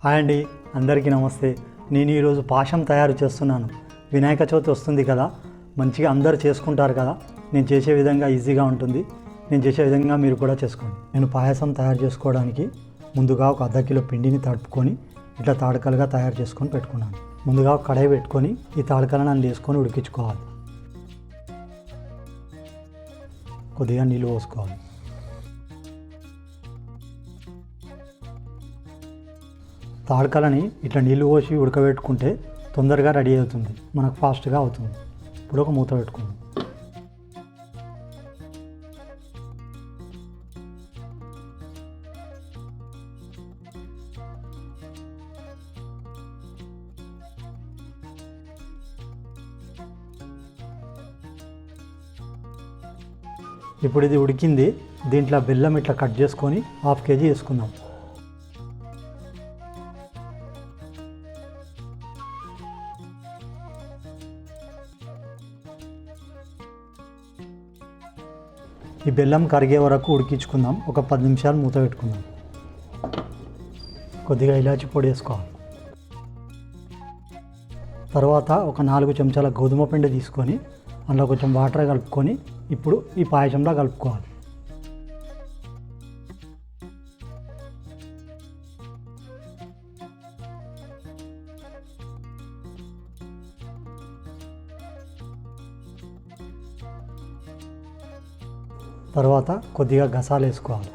Hi అండి, అందరికీ నమస్తే. నేను ఈరోజు పాశం తయారు చేస్తున్నాను. వినాయక చవితి వస్తుంది కదా, మంచిగా అందరు చేసుకుంటారు కదా. నేను చేసే విధంగా ఈజీగా ఉంటుంది. నేను చేసే విధంగా మీరు కూడా చేసుకోండి. నేను పాయసం తయారు చేసుకోవడానికి ముందుగా ఒక అర్ధ కిలో పిండిని తడుపుకొని ఇట్లా తాడకలుగా తయారు చేసుకొని పెట్టుకున్నాను. ముందుగా ఒక కడాయి పెట్టుకొని ఈ తాడకలను అందులో వేసుకొని ఉడికించుకోవాలి. కొద్దిగా నీళ్ళు పోసుకోవాలి. తాడకలని ఇట్లా నీళ్ళు పోసి ఉడకబెట్టుకుంటే తొందరగా రెడీ అవుతుంది, మనకు ఫాస్ట్గా అవుతుంది. ఇప్పుడు ఒక మూత పెట్టుకుందాం. ఇప్పుడు ఇది ఉడికింది. దీంట్లో బెల్లం ఇట్లా కట్ చేసుకొని 1/2 kg వేసుకుందాం. ఈ బెల్లం కరిగే వరకు ఉడికించుకుందాం. ఒక 10 నిమిషాలు మూత పెట్టుకుందాం. కొద్దిగా ఇలాచి పొడి వేసుకోవాలి. తర్వాత ఒక 4 చెంచాల గోధుమ పిండి తీసుకొని అందులో కొంచెం వాటర్ కలుపుకొని ఇప్పుడు ఈ పాయసంలో కలుపుకోవాలి. తర్వాత కొద్దిగా గసాలు వేసుకోవాలి.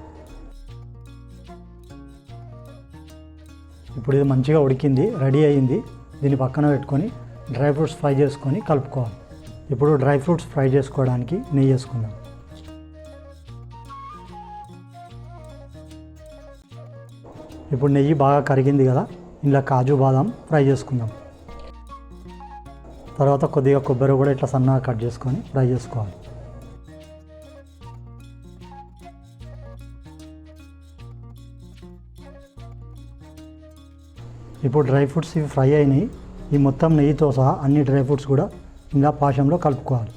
ఇప్పుడు ఇది మంచిగా ఉడికింది, రెడీ అయ్యింది. దీన్ని పక్కన పెట్టుకొని డ్రై ఫ్రూట్స్ ఫ్రై చేసుకొని కలుపుకోవాలి. ఇప్పుడు డ్రై ఫ్రూట్స్ ఫ్రై చేసుకోవడానికి నెయ్యి వేసుకుందాం. ఇప్పుడు నెయ్యి బాగా కరిగింది కదా, ఇలా కాజు బాదాం ఫ్రై చేసుకుందాం. తర్వాత కొద్దిగా కొబ్బరి కూడా ఇట్లా సన్నగా కట్ చేసుకొని ఫ్రై చేసుకోవాలి. ఇప్పుడు డ్రై ఫ్రూట్స్ ఇవి ఫ్రై అయినాయి. ఈ మొత్తం నెయ్యితో సహా అన్ని డ్రై ఫ్రూట్స్ కూడా ఇలా పాశంలో కలుపుకోవాలి.